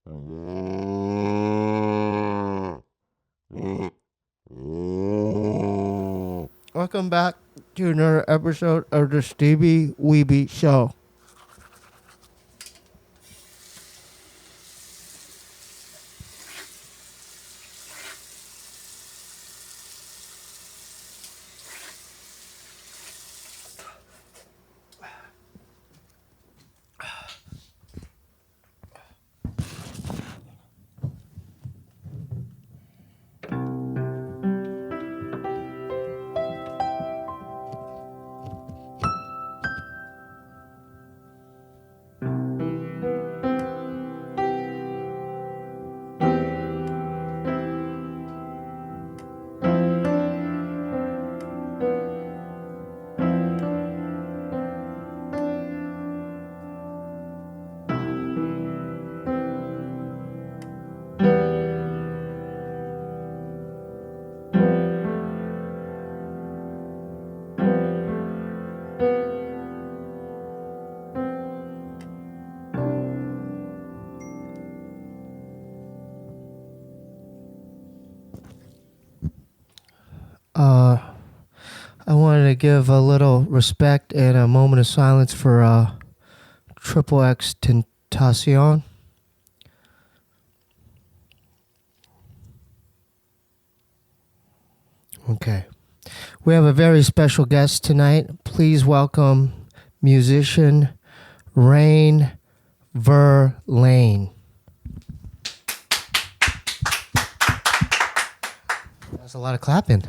Welcome back to another episode of the Steebee Weebee Show. I wanted to give a little respect and a moment of silence for Triple X Tentacion. Okay. We have a very special guest tonight. Please welcome musician Rayne Verlaine. That's a lot of clapping.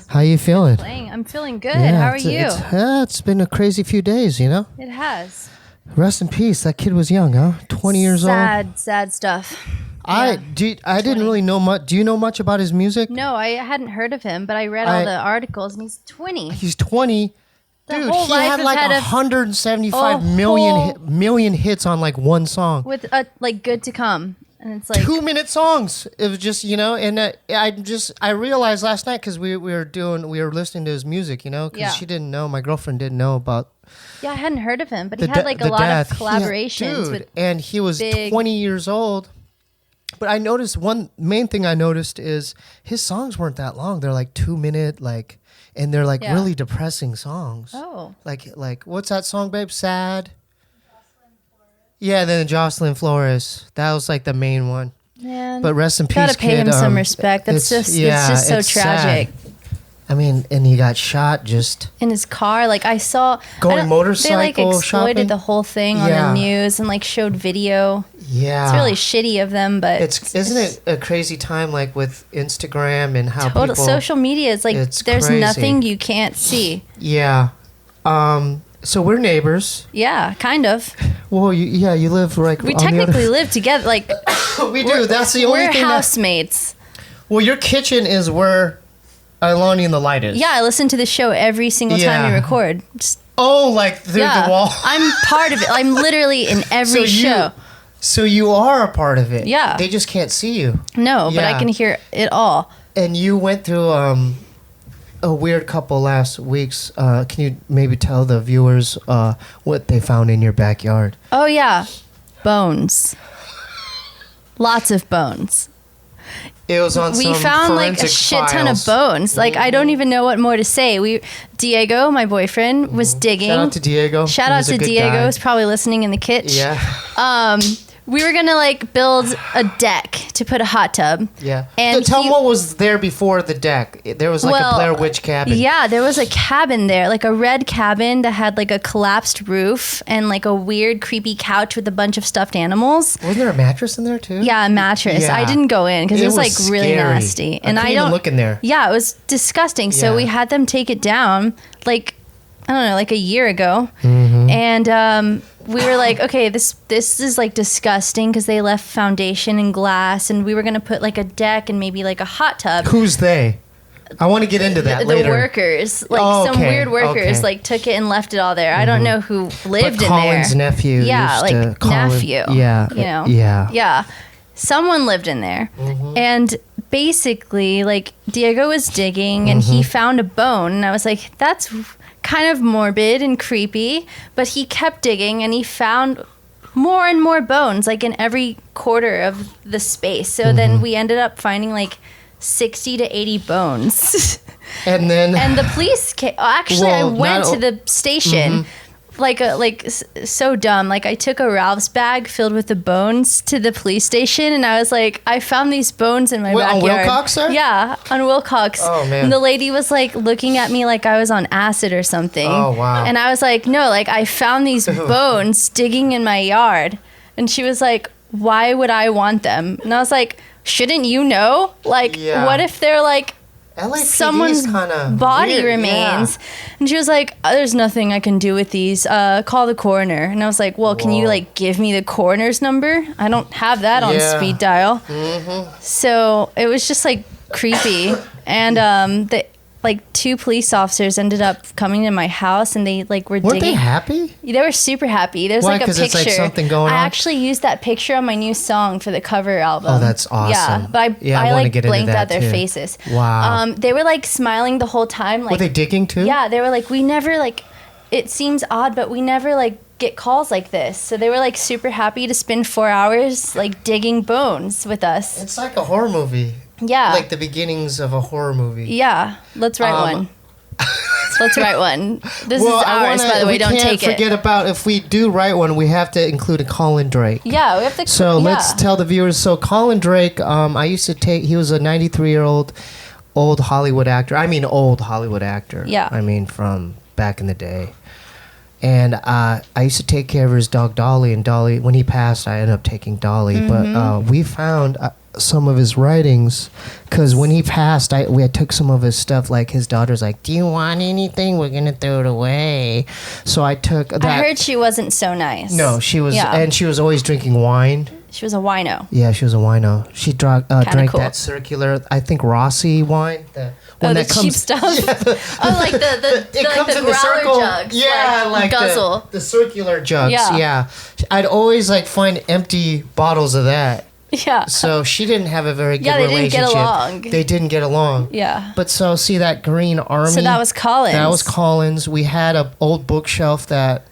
How you feeling? I'm feeling good. How are you? It's been a crazy few days, you know? It has. Rest in peace. That kid was young, huh? 20 years old. Sad stuff. I didn't really know much. Do you know much about his music? No, I hadn't heard of him, but I read all the articles, and he's 20. He's 20. Dude, he had like had 175 million hits on like one song. With like Good to Come. And it's like 2-minute songs. It was just, you know, and I realized last night because we were listening to his music, you know, because she didn't know, my girlfriend didn't know about. Yeah, I hadn't heard of him, but he had like a lot of collaborations with and he was 20 years old. But I noticed one main thing I noticed is his songs weren't that long. They're like 2-minute, like, and they're like really depressing songs. Oh, like what's that song, babe? Sad. Yeah, then Jocelyn Flores. That was like the main one. Man. But rest in peace, gotta pay kid. him some respect. It's just so tragic. Sad. I mean, and he got shot just in his car. Like I saw going motorcycle they like exploited shopping. The whole thing on the news and like showed video. Yeah, it's really shitty of them, but isn't it a crazy time like with Instagram and how people, social media is like there's crazy. Nothing you can't see. Yeah. So we're neighbors. Yeah, kind of. Well, you live like we technically live together. Like we do. That's the only thing. We're housemates. Well, your kitchen is where Allan and the light is. Yeah, I listen to the show every single time we record. Like through the wall. I'm part of it. I'm literally in every show. So you are a part of it. Yeah. They just can't see you. No, but I can hear it all. And you went through a weird couple last weeks. Can you maybe tell the viewers what they found in your backyard? Oh, yeah. Bones. Lots of bones. It was on we some found like a shit ton of bones. Like I don't even know what more to say. Diego, my boyfriend, was digging. Shout out to Diego. Shout out to Diego. He's probably listening in the kitchen. Yeah. We were gonna like build a deck to put a hot tub. Yeah. And tell me what was there before the deck. There was like a Blair Witch cabin. Yeah, there was a cabin there, like a red cabin that had like a collapsed roof and like a weird, creepy couch with a bunch of stuffed animals. Wasn't there a mattress in there too? Yeah, a mattress. Yeah. I didn't go in because it was like really nasty, and I don't look in there. Yeah, it was disgusting. So we had them take it down, like I don't know, like a year ago, and we were like, okay, this is like disgusting because they left foundation and glass, and we were gonna put like a deck and maybe like a hot tub. Who's they? I want to get into that later. The workers, like some weird workers, like took it and left it all there. I don't know who lived in Colin's there. Nephew. Yeah, like nephew. Yeah, you know. Yeah. Someone lived in there, and basically, like Diego was digging, and he found a bone, and I was like, that's kind of morbid and creepy, but he kept digging and he found more and more bones, like in every quarter of the space. So then we ended up finding like 60 to 80 bones. And the police came. Actually, I went to the station. So dumb. Like, I took a Ralph's bag filled with the bones to the police station, and I was like, I found these bones in my backyard. On Wilcox, sir? Yeah, on Wilcox. Oh, man. And the lady was like looking at me like I was on acid or something. Oh, wow. And I was like, no, like, I found these bones digging in my yard. And she was like, why would I want them? And I was like, shouldn't you know? Like, what if they're like someone's body weird. remains? And she was like, there's nothing I can do with these. Call the coroner. And I was like, well, can you like give me the coroner's number? I don't have that on speed dial. So it was just like creepy. And like 2 police officers ended up coming to my house, and they like Weren't they happy? They were super happy. There's Why? like a 'Cause picture. it's like something going on? I actually used that picture on my new song for the cover album. Oh, that's awesome. Yeah, but I wanna like get into blanked that out their too. faces. Wow. They were like smiling the whole time. Like, were they digging too? Yeah, they were like, we never like. It seems odd, but we never like get calls like this. So they were like super happy to spend 4 hours like digging bones with us. It's like a horror movie. Yeah. Like the beginnings of a horror movie. Yeah. Let's write one. Let's write one. This is ours, by the way. Don't take it. We can't forget about, if we do write one, we have to include a Colin Drake. Yeah, we have to. So let's tell the viewers. So Colin Drake, I used to take. He was a 93-year-old old Hollywood actor. I mean, old Hollywood actor. Yeah. I mean, from back in the day. And I used to take care of his dog Dolly. And Dolly, when he passed, I ended up taking Dolly. But we found some of his writings, because when he passed, I took some of his stuff. Like, his daughter's like, do you want anything? We're gonna throw it away. So I took that. I heard she wasn't so nice. No, she was, and she was always drinking wine. She was a wino. Yeah, she was a wino. She drank cool. that circular, I think, Rossi wine. The cheap stuff. Yeah, like it comes like in the circle. Jugs, Yeah, like guzzle. The circular jugs. Yeah. Yeah, I'd always like find empty bottles of that. Yeah. So she didn't have a very good relationship. relationship. They didn't get along. They didn't get along. Yeah. But so see that green army. So that was Collins. That was Collins. We had an old bookshelf that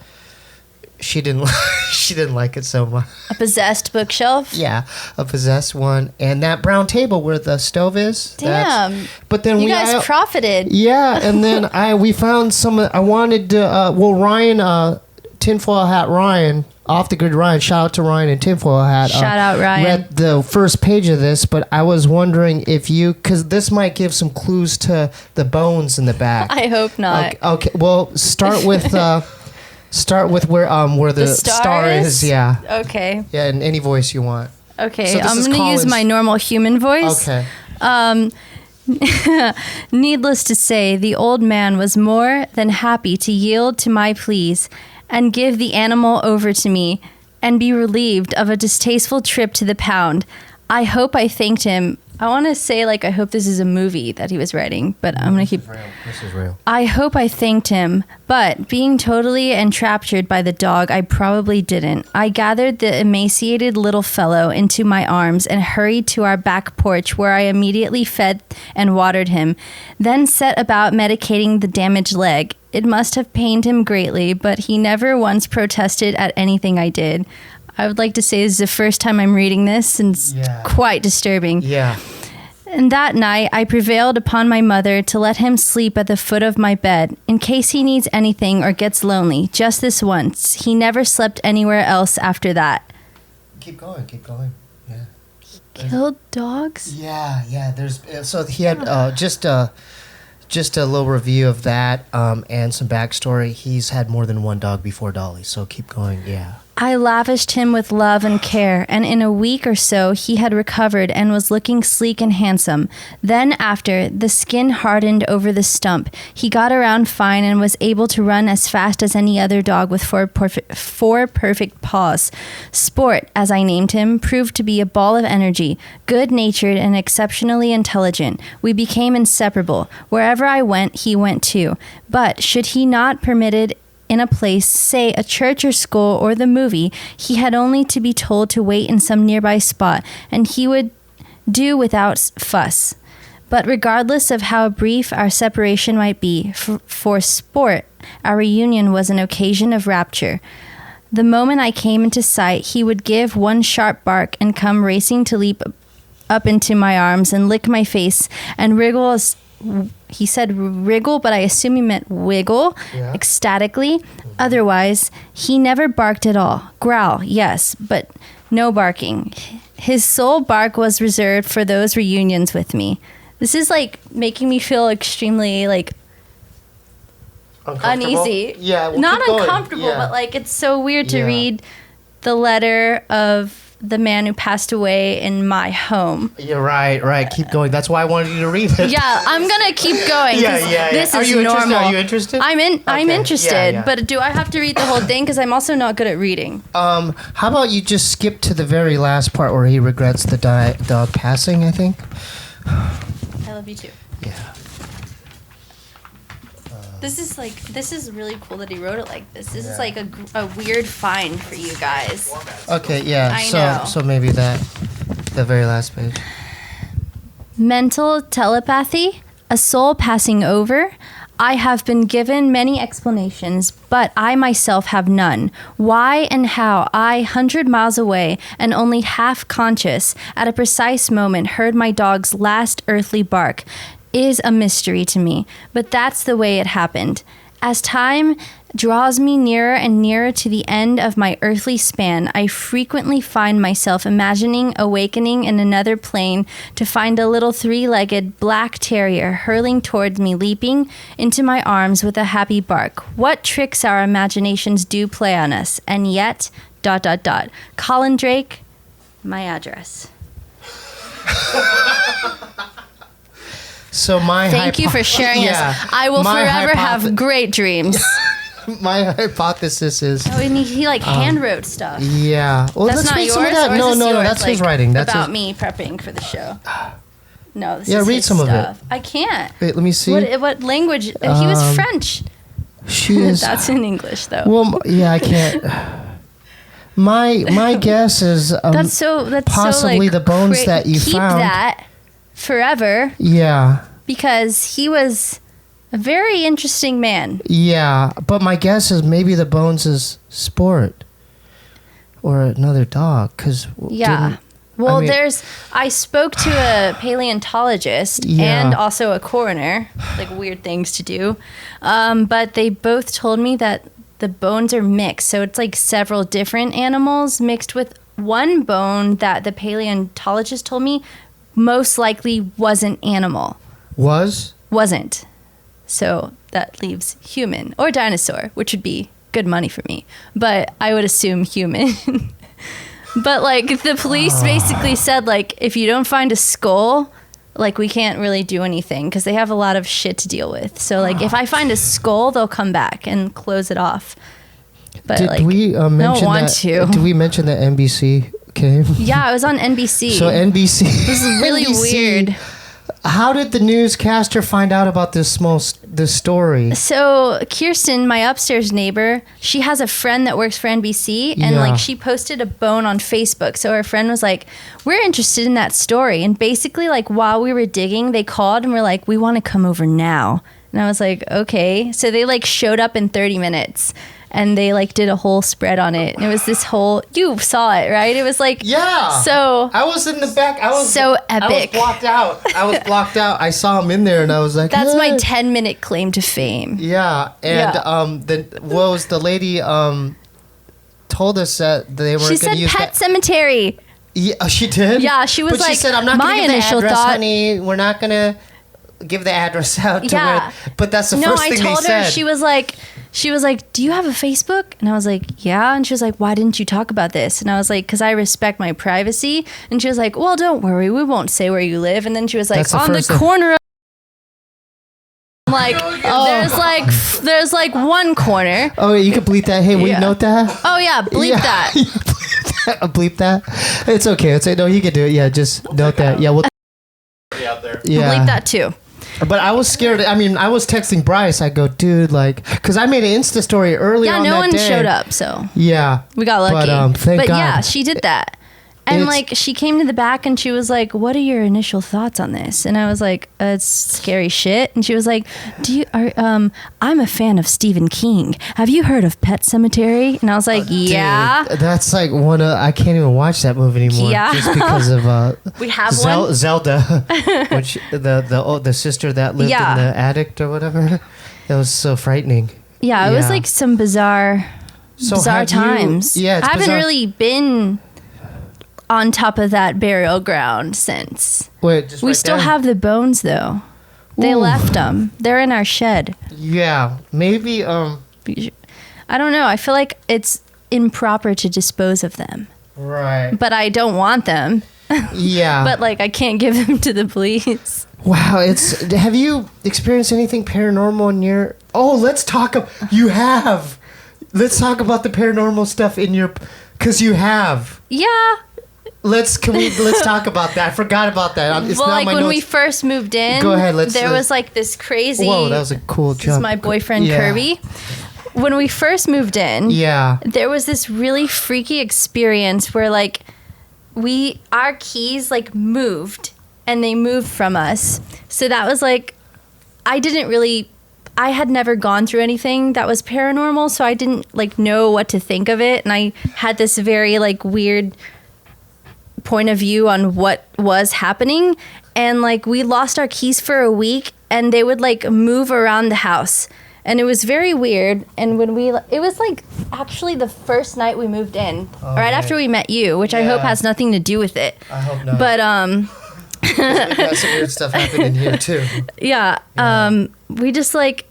she didn't she didn't like it so much. A possessed bookshelf? Yeah, a possessed one. And that brown table where the stove is. Damn. But then you guys profited. Yeah, and then we found some. I wanted to. Ryan, Tinfoil Hat Ryan, Off the Grid Ryan. Shout out to Ryan and Tinfoil Hat. Shout out Ryan. Read the first page of this, but I was wondering if because this might give some clues to the bones in the back. I hope not. Okay. Well, start with. Start with where the star is. Yeah. Okay. Yeah, in any voice you want. Okay, so I'm going to use my normal human voice. Okay. Needless to say, the old man was more than happy to yield to my pleas and give the animal over to me and be relieved of a distasteful trip to the pound. I hope I thanked him. I want to say, like, I hope this is a movie that he was writing, but I'm going to keep... This is real. I hope I thanked him, but being totally enraptured by the dog, I probably didn't. I gathered the emaciated little fellow into my arms and hurried to our back porch, where I immediately fed and watered him, then set about medicating the damaged leg. It must have pained him greatly, but he never once protested at anything I did. I would like to say this is the first time I'm reading this, and it's quite disturbing. Yeah. And that night, I prevailed upon my mother to let him sleep at the foot of my bed, in case he needs anything or gets lonely, just this once. He never slept anywhere else after that. Keep going. Yeah. He killed dogs? Yeah. So he had just a little review of that and some backstory. He's had more than one dog before Dolly, so keep going. Yeah. I lavished him with love and care, and in a week or so he had recovered and was looking sleek and handsome. Then after, the skin hardened over the stump. He got around fine and was able to run as fast as any other dog with four perfect paws. Sport, as I named him, proved to be a ball of energy, good-natured and exceptionally intelligent. We became inseparable. Wherever I went, he went too. But should he not permitted in a place, say a church or school or the movie, he had only to be told to wait in some nearby spot, and he would do without fuss. But regardless of how brief our separation might be, for sport, our reunion was an occasion of rapture. The moment I came into sight, he would give one sharp bark and come racing to leap up into my arms and lick my face and wriggle he said wriggle, but I assume he meant wiggle, ecstatically. Otherwise, he never barked at all. Growl, yes, but no barking. His sole bark was reserved for those reunions with me. This is like making me feel extremely like uneasy. Yeah, not uncomfortable, but like it's so weird to read the letter of the man who passed away in my home. You're right. Keep going. That's why I wanted you to read it. Yeah, I'm gonna keep going. This is normal. Are you interested? I'm interested, but do I have to read the whole thing? Because I'm also not good at reading. How about you just skip to the very last part where he regrets the dog passing, I think? I love you too. Yeah. This is really cool that he wrote it like this. This is like a weird find for you guys. Okay, yeah. I know. So maybe the very last page. Mental telepathy, a soul passing over. I have been given many explanations, but I myself have none. Why and how I, 100 miles away and only half conscious, at a precise moment heard my dog's last earthly bark is a mystery to me, but that's the way it happened. As time draws me nearer and nearer to the end of my earthly span, I frequently find myself imagining awakening in another plane to find a little three-legged black terrier hurling towards me, leaping into my arms with a happy bark. What tricks our imaginations do play on us, and yet, ... Colin Drake, my address. So Thank you for sharing this. I will forever have great dreams. My hypothesis is... Oh, and he like hand wrote stuff. Yeah. Well, that's let's not read yours? some of that. Or is No, this no, yours? that's like, his writing. That's about me prepping for the show. No, this yeah, is read his some stuff. of it. I can't. Wait, let me see. What language? He was French. She is... That's in English, though. Well, yeah, I can't... My guess is that's possibly so, like, the bones that you keep found. Keep that forever. Yeah. Because he was a very interesting man. Yeah, but my guess is maybe the bones is Sport or another dog. I spoke to a paleontologist and also a coroner, like weird things to do. But they both told me that the bones are mixed. So it's like several different animals mixed with one bone that the paleontologist told me most likely wasn't animal. Wasn't. So that leaves human or dinosaur, which would be good money for me. But I would assume human. But like the police basically said, like, if you don't find a skull, like we can't really do anything because they have a lot of shit to deal with. So like if I find a skull, they'll come back and close it off. But did we mention Did we mention that NBC came? Yeah, I was on NBC. So NBC. This is really weird. How did the newscaster find out about this story? So Kirsten, my upstairs neighbor, she has a friend that works for NBC, and like she posted a bone on Facebook. So her friend was like, "We're interested in that story." And basically, like while we were digging, they called and were like, "We want to come over now." And I was like, "Okay." So they like showed up in 30 minutes. And they like did a whole spread on it. And it was this whole, you saw it, right? It was like, so I was in the back. I was so epic. I was blocked out. I saw him in there and I was like, that's my 10-minute claim to fame. Yeah. And the lady told us that they were going to use Pet Cemetery. Yeah, she did? Yeah, she was she said, I'm not going to give the address, honey. We're not going to give the address out to her. But that's the first thing they said. No, I told her, she was like, do you have a Facebook? And I was like, yeah. And she was like, why didn't you talk about this? And I was like, because I respect my privacy. And she was like, well, don't worry. We won't say where you live. And then she was like, on the corner of... I'm like, there's like one corner. Oh, you can bleep that. Hey, will you note that? Oh, yeah. Bleep that. Bleep that. It's okay. No, you can do it. Yeah, just note that. Yeah, we'll... out there. Yeah. Bleep that too. But I was scared. I mean, I was texting Bryce. I go, dude, like, because I made an Insta story earlier on that day. Yeah, no one showed up, so. Yeah. We got lucky. But thank God. Yeah, she did that. And like she came to the back and she was like, "What are your initial thoughts on this?" And I was like, "It's scary shit." And she was like, I'm a fan of Stephen King. Have you heard of Pet Sematary? And I was like, "Yeah." Dude, that's like one of I can't even watch that movie anymore just because of we have one Zelda, which the sister that lived in the attic or whatever. That was so frightening. Yeah, it was like some bizarre times. I haven't really been on top of that burial ground since. Wait, we still have the bones though. They left them. They're in our shed. Yeah, maybe. I don't know. I feel like it's improper to dispose of them. Right. But I don't want them. Yeah. But like, I can't give them to the police. Wow, have you experienced anything paranormal in your... Oh, let's talk about... You have. Let's talk about the paranormal stuff in your... Because you have. Yeah. Let's talk about that. I forgot about that. It's well, not like my when notes. we first moved in, go ahead. There was like this crazy... Whoa, that was a cool jump. This is my boyfriend, Kirby. When we first moved in, there was this really freaky experience where like our keys like moved and they moved from us. So that was like, I had never gone through anything that was paranormal, so I didn't like know what to think of it. And I had this very like weird point of view on what was happening. And like we lost our keys for a week and they would like move around the house. And it was very weird. And it was like actually the first night we moved in, right after we met you, which I hope has nothing to do with it. I hope not. But we've had some weird stuff happen in here too. We just like,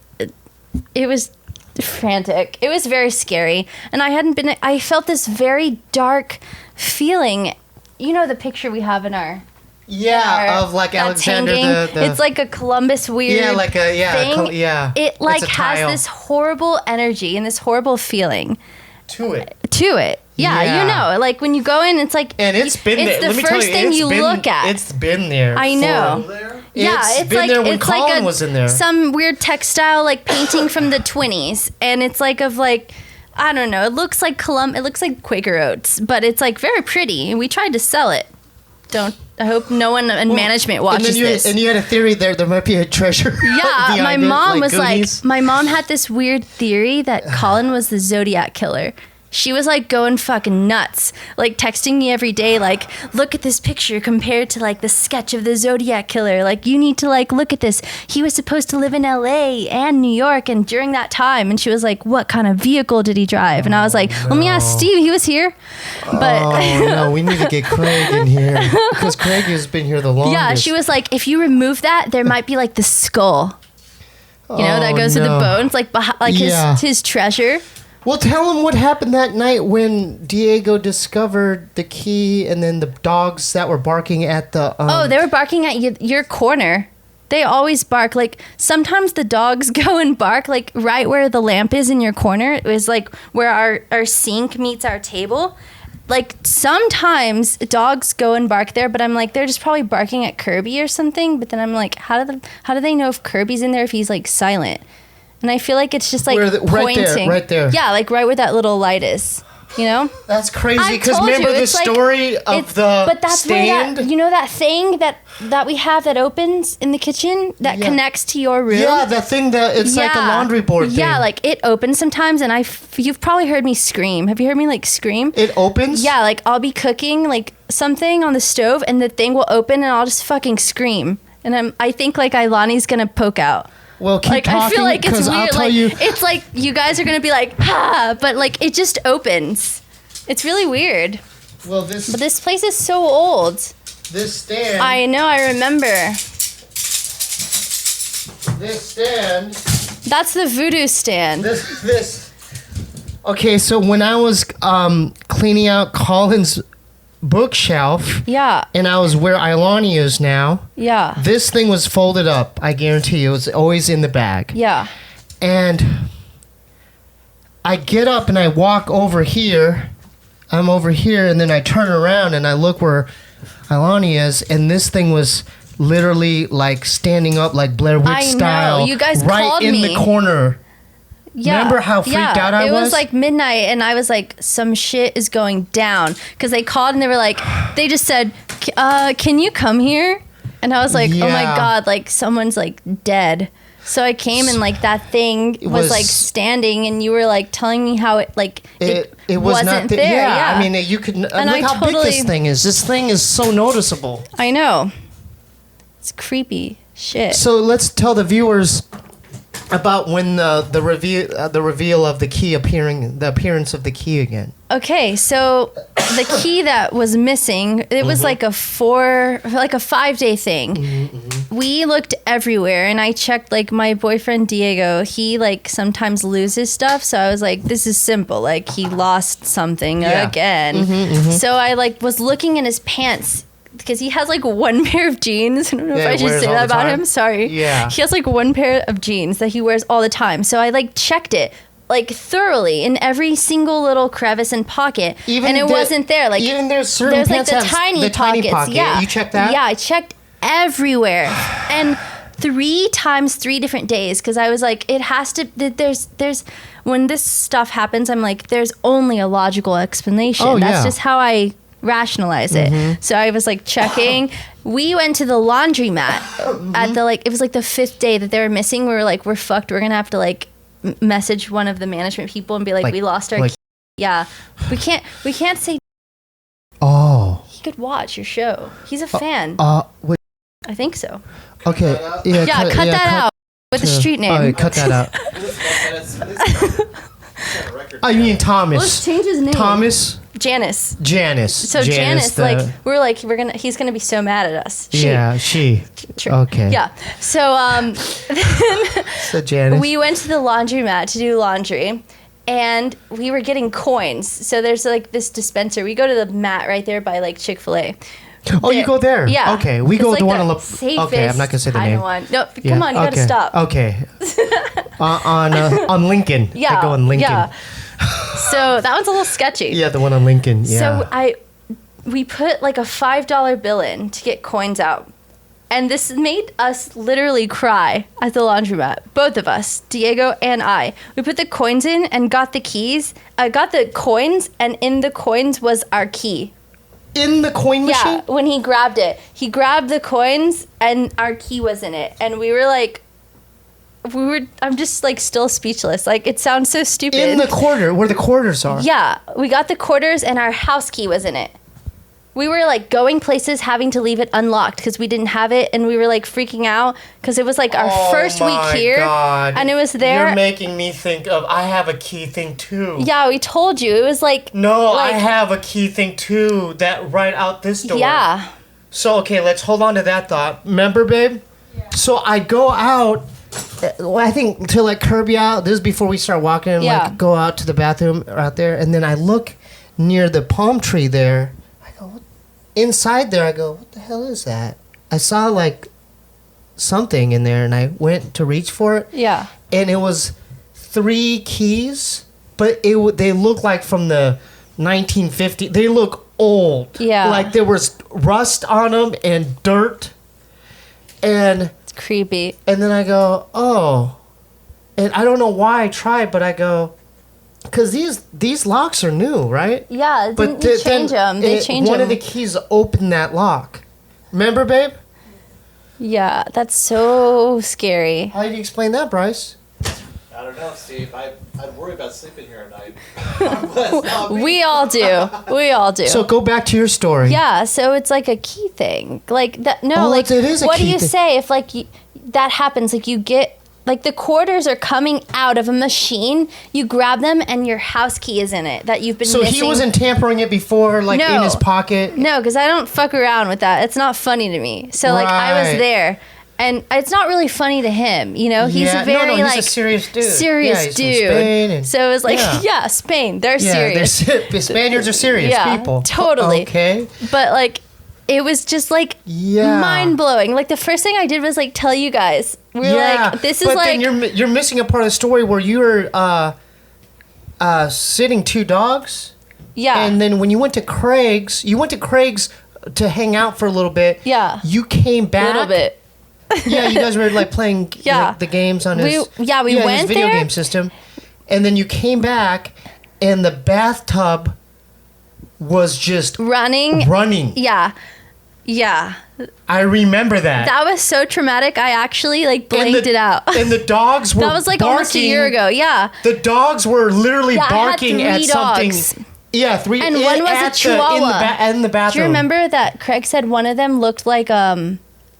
it was frantic. It was very scary. And I felt this very dark feeling. You know the picture we have in our... of like Alexander it's like a Columbus weird thing. It like has this horrible energy and this horrible feeling to it. You know, like when you go in, it's like, and it's been it's there. the first thing you look at. It's been there. I know. It's been there when Colin was in there. Some weird textile like painting from the 20s, and it's like of like, I don't know. It looks like it looks like Quaker Oats, but it's like very pretty. And we tried to sell it. I hope no one in management watches this. And you had a theory there might be a treasure. Yeah, my mom was Goonies. like, my mom had this weird theory that Colin was the Zodiac killer. She was like going fucking nuts, like texting me every day, like, look at this picture compared to like the sketch of the Zodiac killer. Like, you need to like look at this. He was supposed to live in LA and New York and during that time. And she was like, what kind of vehicle did he drive? And I was like, let me ask Steve. He was here. But no, we need to get Craig in here because Craig has been here the longest. Yeah, she was like, if you remove that, there might be like the skull, that goes with the bones, like his treasure. Well, tell him what happened that night when Diego discovered the key and then the dogs that were barking at the... they were barking at your corner. They always bark. Like, sometimes the dogs go and bark, like, right where the lamp is in your corner. It was, like, where our sink meets our table. Like, sometimes dogs go and bark there, but I'm like, they're just probably barking at Kirby or something. But then I'm like, how do they know if Kirby's in there if he's, like, silent? And I feel like it's just like pointing. Right there. Yeah, like right where that little light is. You know? That's crazy. Because remember the story of the But that's stand? where that thing that we have that opens in the kitchen that connects to your room. Yeah, the thing it's like a laundry board thing. Yeah, like it opens sometimes, and you've probably heard me scream. Have you heard me like scream? It opens? Yeah, like I'll be cooking like something on the stove, and the thing will open, and I'll just fucking scream, and I think like Ilani's gonna poke out. Well, keep talking, I feel like it's weird. I'll tell you. It's like you guys are gonna be like, but like it just opens. It's really weird. Well, but this place is so old. This stand. I know. I remember. This stand. That's the voodoo stand. This. Okay, so when I was cleaning out Colin's bookshelf. Yeah. And I was where Ilani is now. Yeah. This thing was folded up. I guarantee you, it was always in the bag. Yeah. And I get up and I walk over here. I'm over here, and then I turn around and I look where Ilani is, and this thing was literally like standing up like Blair Witch style. I know. You guys right called in me. the corner. Yeah. Remember how freaked out I was? It was like midnight, and I was like, some shit is going down. Because they called, and they were like, they just said, can you come here? And I was like, oh my God, like someone's like dead. So I came, and like that thing was like standing, and you were like telling me how it like it wasn't there. Yeah, I mean, you could look how big this thing is. This thing is so noticeable. I know. It's creepy shit. So let's tell the viewers about when the reveal of the key the appearance of the key again. Okay, so the key that was missing, it was like a 5-day thing. We looked everywhere, and I checked, like, my boyfriend Diego, he like sometimes loses stuff, so I was like, this is simple, like he lost something again. So I like was looking in his pants, because he has like one pair of jeans. I don't know if I should say that about him. Sorry. Yeah. He has like one pair of jeans that he wears all the time. So I like checked it like thoroughly in every single little crevice and pocket, and it wasn't there. Like even there's certain pants like the tiny pockets. Yeah. You checked that? Yeah, I checked everywhere, and 3 times 3 different days, because I was like, it has to. There's when this stuff happens, I'm like, there's only a logical explanation. Oh, That's just how I rationalize it. So I was like checking. We went to the laundromat at the it was like the 5th day that they were missing. We were like, we're fucked. We're gonna have to like message one of the management people and be like we lost our key. Yeah, we can't say. Oh, he could watch your show. He's a fan. Wait. I think so. Okay. Yeah, cut that out with the street name. Oh, cut that out. I mean Thomas. Let's change his name. Thomas. Janice. So Janice, like we're like he's gonna be so mad at us. She. Okay. Yeah. So so Janice. We went to the laundromat to do laundry, and we were getting coins. So there's like this dispenser. We go to the mat right there by like Chick-fil-A. Oh, you go there? Yeah. Okay, we go to one on Okay, I'm not gonna say the name. No, come on, you gotta stop. Okay. on Lincoln. Yeah. I go on Lincoln. Yeah. So that one's a little sketchy. Yeah, the one on Lincoln. Yeah. So we put like a $5 bill in to get coins out. And this made us literally cry at the laundromat. Both of us, Diego and I. We put the coins in and got the keys. I got the coins, and in the coins was our key. In the coin machine? Yeah, when he grabbed it. He grabbed the coins, and our key was in it. And we were like, I'm just like still speechless. Like, it sounds so stupid. In the quarter, where the quarters are. Yeah, we got the quarters, and our house key was in it. We were like going places, having to leave it unlocked because we didn't have it, and we were like freaking out because it was like our first week here, God. And it was there. You're making me think of I have a key thing too. Yeah, we told you it was like I have a key thing too. That right out this door. Yeah. So okay, let's hold on to that thought. Remember, babe? Yeah. So I go out. I think to like curb you out. This is before we start walking and like go out to the bathroom out there, and then I look near the palm tree there. Inside there, I go, what the hell is that? I saw like something in there, and I went to reach for it. Yeah. And it was 3 keys, but they look like from the 1950s. They look old. Yeah. Like there was rust on them and dirt. And it's creepy. And then I go, oh. And I don't know why I tried, but I go, because these locks are new, right? Yeah, but you change them. They change them. One of the keys opened that lock. Remember, babe? Yeah, that's so scary. How do you explain that, Bryce? I don't know, Steve. I'd worry about sleeping here at night. We all do. We all do. So go back to your story. Yeah, so it's like a key thing. Like that. No, oh, like it is a what key do you thing. say if like that happens? Like you get. Like the quarters are coming out of a machine, you grab them, and your house key is in it that you've been missing. So he wasn't tampering it before, like in his pocket? No, because I don't fuck around with that. It's not funny to me. So like I was there, and it's not really funny to him. You know, he's a very he's like a serious dude. Serious dude. From Spain so it was like Spain. They're serious. The Spaniards are serious people. Totally. Okay. But like. It was just like mind blowing. Like the first thing I did was like tell you guys. We were like, this is but like. Then you're missing a part of the story where you were sitting 2 dogs. Yeah. And then when you went to Craig's to hang out for a little bit. Yeah. You came back. A little bit. Yeah, you guys were like playing the games on his. We went his video there, game system. and then you came back, and the bathtub was just running. Yeah. I remember that. That was so traumatic. I actually blanked it out. And the dogs were That was barking. almost a year ago. Yeah. The dogs were literally barking I had at 3 something. dogs. Yeah, 3. And one was a Chihuahua. In the bathroom. Do you remember that Craig said one of them looked like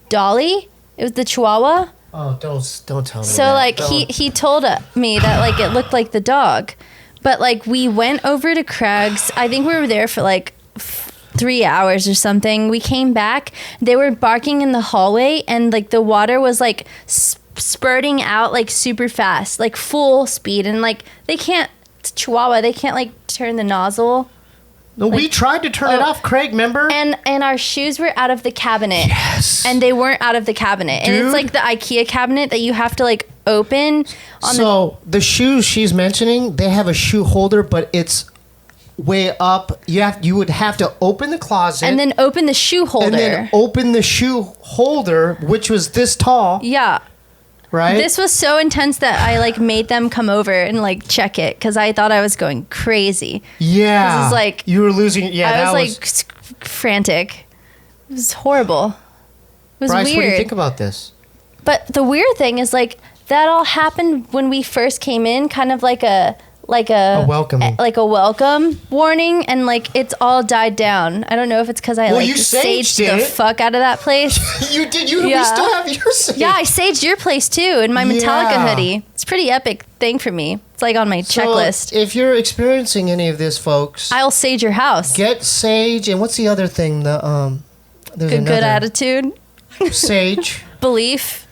Dolly? It was the Chihuahua. Oh, don't tell me. So that. he told me that it looked like the dog, but we went over to Craig's. I think we were there for 3 hours or something. We came back. They were barking in the hallway, and the water was spurting out super fast, full speed, and they can't. It's Chihuahua. They can't turn the nozzle. No, we tried to turn it off, Craig, remember? And our shoes were out of the cabinet. Yes. And they weren't out of the cabinet. Dude. And it's the IKEA cabinet that you have to open. The shoes she's mentioning, they have a shoe holder, but it's way up. You would have to open the closet. And then open the shoe holder. And then open the shoe holder, which was this tall. Yeah. Right? This was so intense that I made them come over and check it because I thought I was going crazy. Yeah. This is you were losing. Yeah, I was frantic. It was horrible. It was Bryce, weird. what do you think about this? But the weird thing is that all happened when we first came in, kind of like a welcoming. like a welcome warning, and it's all died down. I don't know if it's because I you saged saged the it. fuck out of that place. You did. We Yeah. still have your sage. Yeah, I saged your place too in my Metallica hoodie. It's a pretty epic thing for me. It's on my checklist. If you're experiencing any of this, folks, I'll sage your house. get sage. And what's the other thing? There's Good another attitude, sage. belief.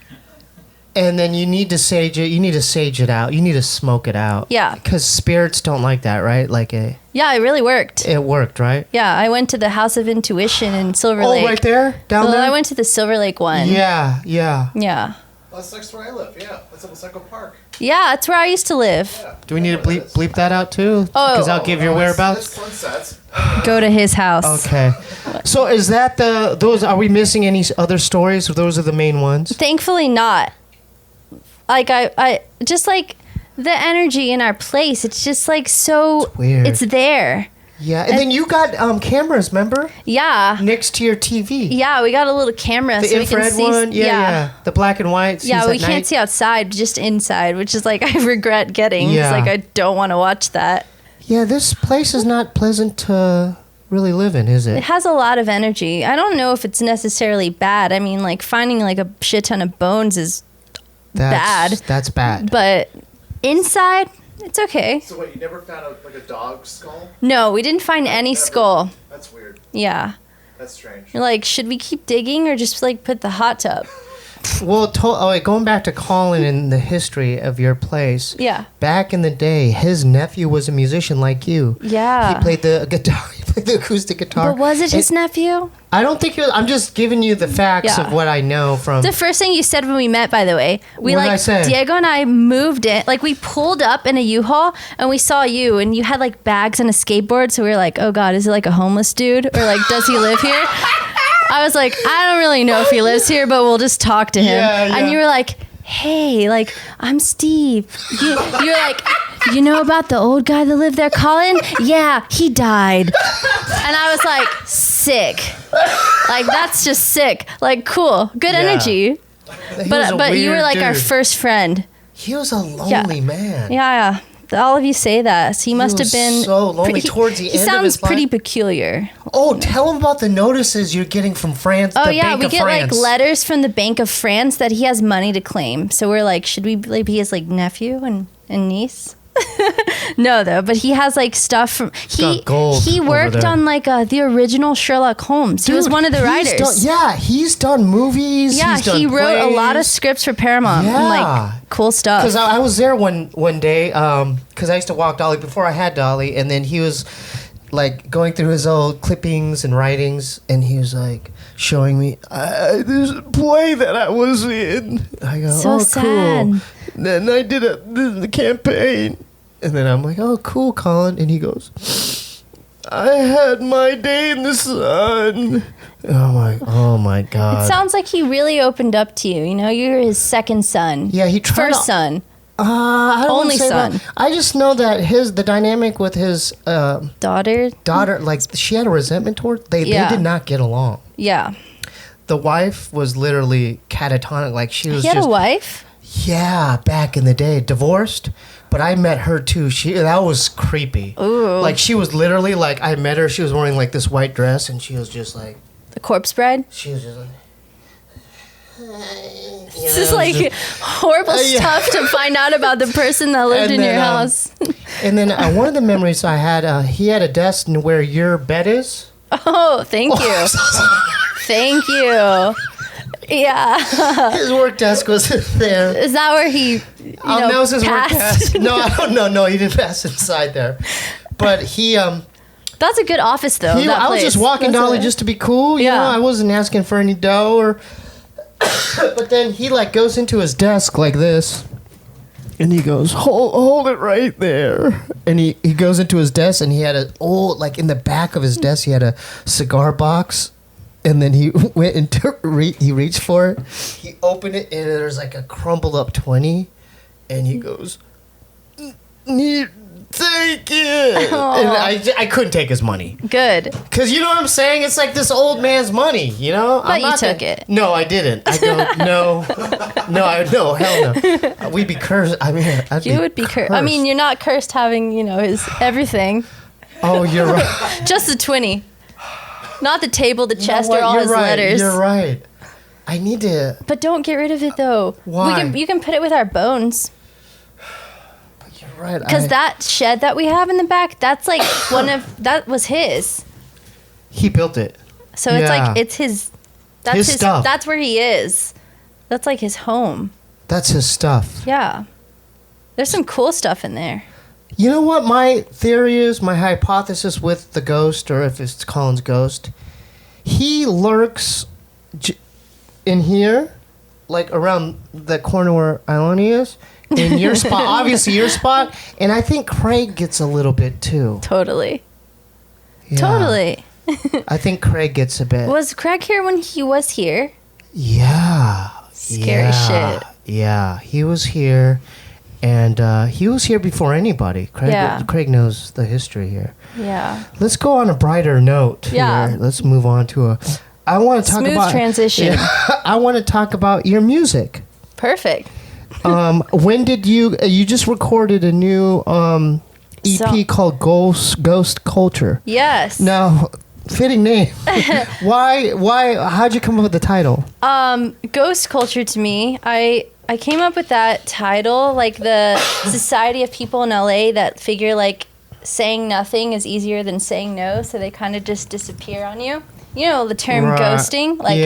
And then you need to sage it. You need to sage it out. You need to smoke it out. Yeah. Because spirits don't like that, right? Yeah, it really worked. It worked, right? Yeah, I went to the House of Intuition in Silver Lake. Oh, right there? Down Well, there? I went to the Silver Lake one. Yeah. Yeah. That's next to where I live. Yeah, that's up in Central Park. Yeah, that's where I used to live. Yeah. Do we need to bleep that out too? Oh. Because I'll give your whereabouts. That's Sunsets. Go to his house. Okay. So is that those, are we missing any other stories? Those are the main ones? Thankfully not. I just the energy in our place, it's just so It's weird. it's there. Yeah. And then you got cameras, remember? Yeah. Next to your TV. Yeah, we got a little camera The so we can infrared see. one? Yeah. The black and white. Yeah, sees we at can't night. see outside, just inside, which is I regret getting. Yeah. It's I don't want to watch that. Yeah, this place is not pleasant to really live in, is It it? has a lot of energy. I don't know if it's necessarily bad. I mean, finding a shit ton of bones is bad. That's bad. But inside, it's okay. So wait, you never found a dog skull? No, we didn't find any Never? skull. That's weird. Yeah. That's strange. You're should we keep digging or just put the hot tub? Well, going back to Colin and the history of your place. Yeah. Back in the day, his nephew was a musician like you. Yeah. He played the guitar. He played the acoustic guitar. But was it his nephew? I don't think he was. I'm just giving you the facts Yeah. of what I know from. The first thing you said when we met, by the way, we What did I say? Diego and I moved in. We pulled up in a U-Haul and we saw you, and you had bags and a skateboard. So we were oh God, is it a homeless dude, or does he live here? I was I don't really know if he lives here, but we'll just talk to him. Yeah. And you were hey, I'm Steve. You're you know about the old guy that lived there, Colin? Yeah, he died. And I was sick. That's just sick. Cool, good Yeah. energy. He was a But you were weird our dude. first friend. He was a lonely man. Yeah. All of you say that. So he must have was been so lonely towards the he end of sounds his pretty life. peculiar. Oh, tell him about the notices you're getting from France. Oh the yeah, Bank we of get France. letters from the Bank of France that he has money to claim. So we're should we be his nephew and niece? No, though, but he has stuff from got gold he over worked there. on the original Sherlock Holmes. He was Dude, one of the he's writers. He's done movies. Yeah, he's done he wrote a lot of plays. scripts for Paramount Yeah. and cool stuff. Because I was there one day, because I used to walk Dolly before I had Dolly, and then he was going through his old clippings and writings, and he was showing me, there's a play that I was in. I go, So oh, sad. cool. Then I did the campaign, and then I'm oh, cool, Colin, and he goes, I had my day in the sun. Oh my God. It sounds like he really opened up to you. You're his second son. Yeah, he tried First to- son. I don't Only wanna say son. I just know that the dynamic with his Daughter. like she had a resentment toward. They did not get along. Yeah. The wife was literally catatonic. Like she was. He had a wife? Yeah, back in the day, divorced. But I met her too. That was creepy. Ooh. Like she was literally like I met her. She was wearing like this white dress, and she was just like. The corpse bride? She was just like. This is like horrible stuff to find out about the person that lived in your house. And then one of the memories I had, he had a desk where your bed is. Oh, thank you. Thank you. Yeah. His work desk was there. Is that where he that was his passed? work desk. No, I don't know. No, he didn't pass inside there. But he... That's a good office, though. I was just walking Dolly just to be cool. You know, I wasn't asking for any dough or... But then he like goes into his desk like this, and he goes, hold it right there. And he goes into his desk, and he had a old, like in the back of his desk, he had a cigar box. And then he went into he reached for it. He opened it, and there's like a crumbled up 20, and he goes, take it. And I couldn't take his money. Good. Because you know what I'm saying? It's like this old man's money, you know? But you took it. No, I didn't. I go, no. No, hell no. We'd be cursed. I mean, You would be cursed. I mean, you're not cursed having, his everything. Oh, you're right. Just the 20. Not the table, the chest, or all you're his right. letters. You're right. I need to... But don't get rid of it, though. Why? You can put it with our bones. Right. Because that shed that we have in the back, that's like that was his. He built it. So it's like, it's his, that's his stuff. That's where he is. That's like his home. That's his stuff. Yeah. There's some cool stuff in there. You know what my theory is, my hypothesis with the ghost, or if it's Colin's ghost? He lurks in here, like around the corner where Allan is. In your spot, obviously your spot, and I think Craig gets a little bit too. Totally. Yeah. Totally. I think Craig gets a bit. Was Craig here when he was here? Yeah. Scary shit. Yeah, he was here, and he was here before anybody. Craig knows the history here. Yeah. Let's go on a brighter note here. Let's move on to a... I want to talk about... Smooth transition. I want to talk about your music. Perfect. When did you just recorded a new EP called Ghost Culture? Yes. Now, fitting name. Why how'd you come up with the title? Ghost Culture, to me, I came up with that title, like the society of people in LA that figure like saying nothing is easier than saying no, so they kind of just disappear on you. You know the term ghosting? Like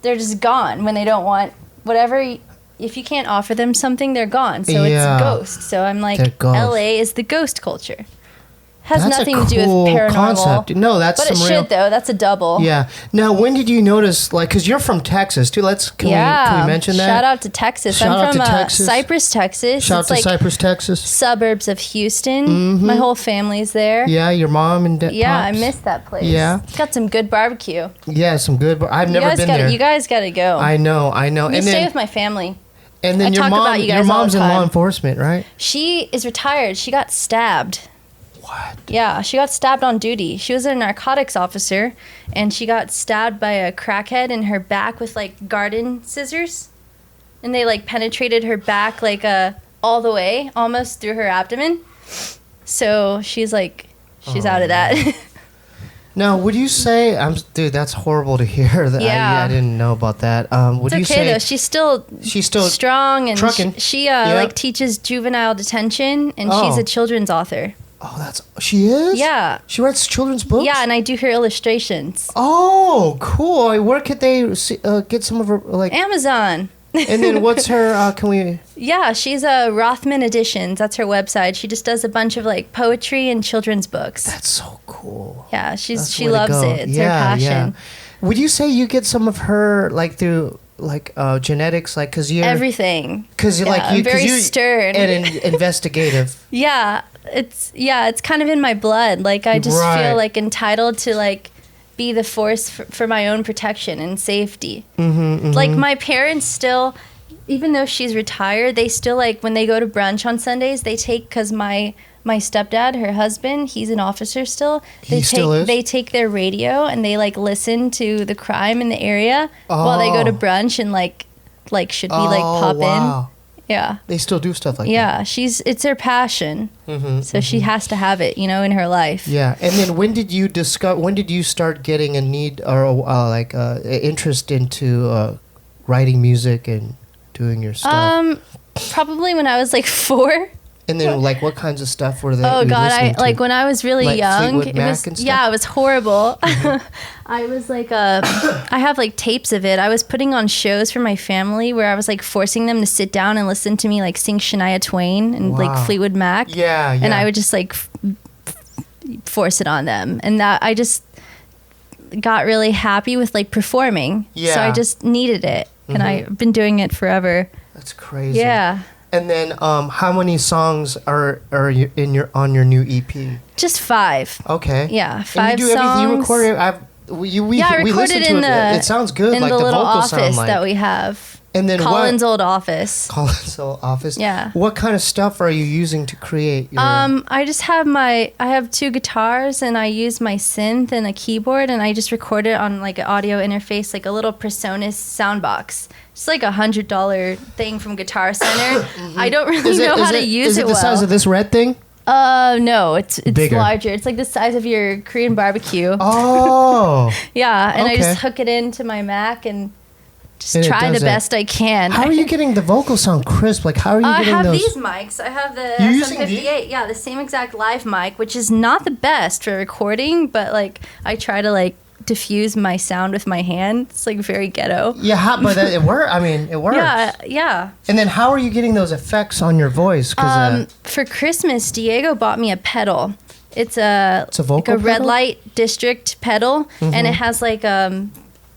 they're just gone when they don't want whatever. If you can't offer them something, they're gone. So it's ghost. So I'm like, LA is the ghost culture. Has nothing to do with paranormal. Concept. No, that's but some it should though. That's a double. Yeah. Now, when did you notice? Like, because you're from Texas too. Can we mention that? Shout out to Texas. I'm from Cypress, Texas. Shout out to Cypress, Texas. Suburbs of Houston. Mm-hmm. My whole family's there. Yeah, your mom and dad. Yeah, I miss that place. Yeah, it's got some good barbecue. Yeah, some good. I've never been there. You guys got to go. I know. You stay with my family. And then your mom's in law enforcement, right? She is retired. She got stabbed. What? Yeah, she got stabbed on duty. She was a narcotics officer, and she got stabbed by a crackhead in her back with like garden scissors, and they like penetrated her back like all the way, almost through her abdomen. So she's out of that. Now, would you say, dude, that's horrible to hear. That I didn't know about that. Would you say though? She's still strong, and trucking. she like teaches juvenile detention, and she's a children's author. Oh, she is? Yeah. She writes children's books? Yeah, and I do her illustrations. Oh, cool. Where could they get some of her, like... Amazon. And then what's her, can we... Yeah, she's a Rothman Editions. That's her website. She just does a bunch of, like, poetry and children's books. That's so cool. Yeah, she loves it. It's her passion. Yeah. Would you say you get some of her, like, through... like genetics, like because you're everything. Because you're I'm very stern and investigative. Yeah, it's kind of in my blood. Like I just feel like entitled to like be the force for my own protection and safety. Mm-hmm, mm-hmm. Like my parents still, even though she's retired, they still like when they go to brunch on Sundays, they take, because my stepdad, her husband, he's an officer still. They take their radio and they like listen to the crime in the area while they go to brunch and like should we like pop in? Yeah. They still do stuff like that. Yeah, it's her passion. So she has to have it, in her life. Yeah. And then when did you start getting a need or interest into writing music and doing your stuff? Probably when I was like 4. And then, like, what kinds of stuff were they? Oh God, like when I was really young, it was horrible. I was like, I have like tapes of it. I was putting on shows for my family where I was like forcing them to sit down and listen to me like sing Shania Twain and like Fleetwood Mac. Yeah. And I would just like force it on them, and that I just got really happy with like performing. Yeah. So I just needed it, and I've been doing it forever. That's crazy. Yeah. And then, how many songs are you on your new EP? Just 5. Okay. Yeah, 5 and you do songs. Everything you recorded. I recorded it. It sounds good. In like the little vocals office sound that we have. And then Colin's old office. Colin's old office. Yeah. What kind of stuff are you using to create? I just have I have 2 guitars and I use my synth and a keyboard and I just record it on like an audio interface, like a little PreSonus sound box. It's like $100 thing from Guitar Center. I don't really know how to use it well. Is it the size of this red thing? No, it's bigger. Larger. It's like the size of your Korean barbecue. Oh. Yeah, and I just hook it into my Mac and just try the best I can. How are you getting the vocals sound crisp? Like, how are you getting those? I have these mics. I have the SM58. Yeah, the same exact live mic, which is not the best for recording, but like I try to like diffuse my sound with my hand. It's like very ghetto. Yeah, but it works. I mean, it works. Yeah. And then how are you getting those effects on your voice? For Christmas, Diego bought me a pedal. It's a vocal like a red pedal? light district pedal, and it has like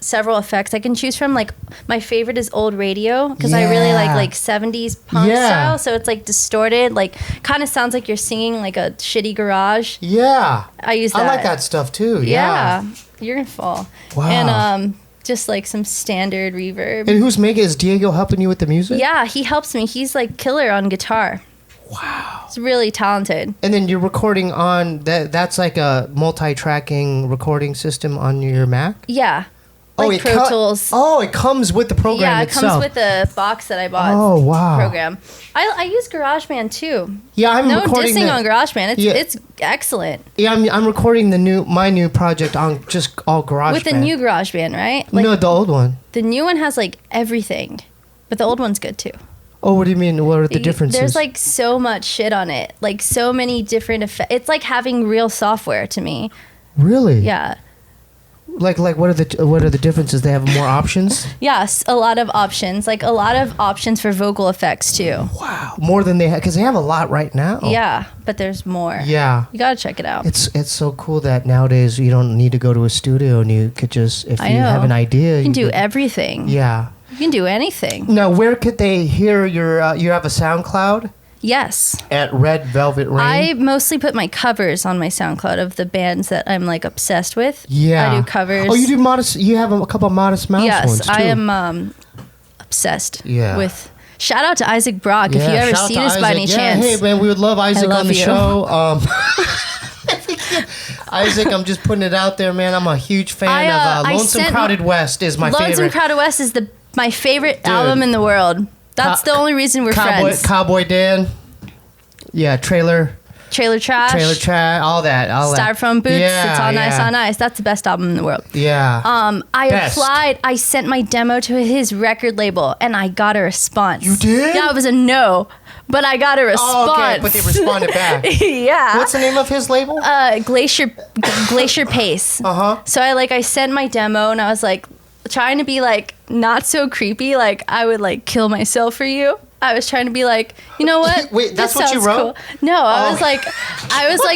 several effects I can choose from. Like my favorite is old radio because I really like 70s punk style. So it's like distorted, like kind of sounds like you're singing like a shitty garage. Yeah. I use that. I like that stuff too. Yeah. You're gonna fall. Wow. And just like some standard reverb. And who's making? Is Diego helping you with the music? Yeah, he helps me. He's like killer on guitar. Wow. He's really talented. And then you're recording on that's like a multi-tracking recording system on your Mac? Yeah. Like Pro Tools. It comes with the program itself. Yeah, it comes with the box that I bought. Oh, wow. Program. I use GarageBand too. Yeah, I'm recording dissing on GarageBand. It's excellent. Yeah, I'm recording my new project on just all GarageBand. With the new GarageBand, right? Like, no, the old one. The new one has like everything, but the old one's good too. Oh, what do you mean? What are the differences? There's like so much shit on it. Like so many different effects. It's like having real software to me. Really? Yeah. Like what are the differences? They have more options? Yes, a lot of options. Like a lot of options for vocal effects too. Wow, more than they have because they have a lot right now. Yeah, but there's more. Yeah, you gotta check it out. It's so cool that nowadays you don't need to go to a studio and you could just if you have an idea, you can do everything. Yeah, you can do anything. Now, where could they hear your? You have a SoundCloud? Yes. At Red Velvet Rain? I mostly put my covers on my SoundCloud of the bands that I'm like obsessed with. Yeah. I do covers. Oh, you do Modest. You have a couple of Modest Mouse ones too. Yes, I am obsessed with. Shout out to Isaac Brock if you ever see this by any chance. Hey man, we would love Isaac on the show. Isaac, I'm just putting it out there, man. I'm a huge fan of Lonesome Crowded West is my favorite. Lonesome Crowded West is my favorite album in the world. That's the only reason we're friends. Cowboy Dan. Yeah, Trailer Trash, all that. Styrofoam Boots, It's All Nice, All Nice. That's the best album in the world. Yeah. I sent my demo to his record label and I got a response. You did? Yeah, it was a no, but I got a response. Oh, okay, but they responded back. Yeah. What's the name of his label? Glacier Pace. So I sent my demo and I was like trying to be like not so creepy, like I would like kill myself for you. I was trying to be like, you know what? Wait, that's This what you sounds wrote? Cool. No, I was like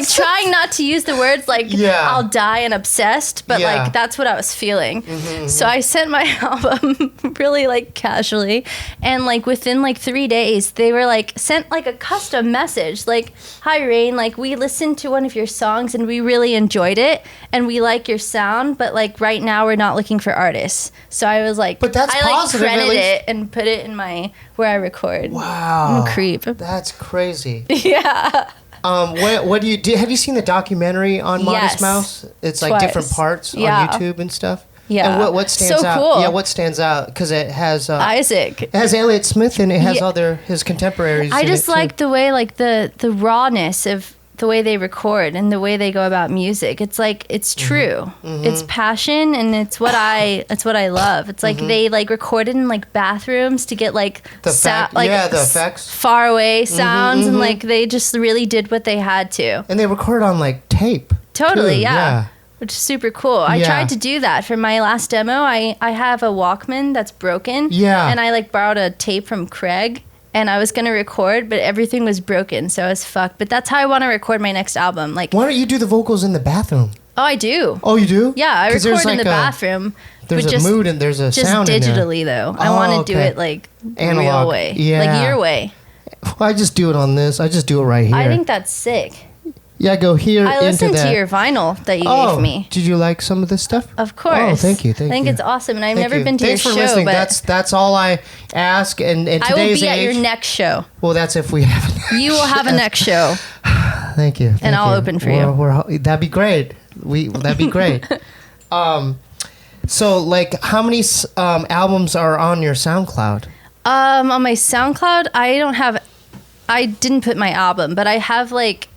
trying not to use the words like I'll die and obsessed, but like that's what I was feeling. So I sent my album really like casually, and like within like 3 days, they were like sent like a custom message like, "Hi Rayne, like we listened to one of your songs and we really enjoyed it, and we like your sound, but like right now we're not looking for artists." So I was like, but that's I positive, like credit it and put it in my where I record. Wow, I'm a creep. That's crazy. Yeah. What do you do? Have you seen the documentary on Modest Mouse? It's like different parts on YouTube and stuff. Yeah. And what stands out? Cool. Yeah, what stands out? Because it has Isaac. It has Elliott Smith and it has his contemporaries. I just like the way like the rawness of the way they record and the way they go about music. It's like it's true. It's passion, and it's what I love. It's like they like recorded in like bathrooms to get like the effects, far away sounds, and like they just really did what they had to. And they record on like tape. Totally, too. yeah. Which is super cool. I tried to do that for my last demo. I have a Walkman that's broken. Yeah. And I like borrowed a tape from Craig. And I was going to record, but everything was broken, so I was fucked. But that's how I want to record my next album. Like, why don't you do the vocals in the bathroom? Oh, I do. Oh, you do? Yeah, I record in the bathroom. There's a mood and there's a sound in there. Just digitally, though. I want to do it, like, analog. real way. Yeah. Like, your way. Well, I just do it on this. I just do it right here. I think that's sick. Yeah, go here I into listened that. to your vinyl that you gave me. Did you like some of this stuff? Of course. Oh, thank you. I think it's awesome, and I've never been to Thanks your for show. listening. But That's all I ask. And in I will today's be at age, your next show. Well, that's if we have. You will have a next show. Thank you. And I'll open for you. That'd be great. That'd be great. So, like, how many albums are on your SoundCloud? On my SoundCloud, I didn't put my album, but I have like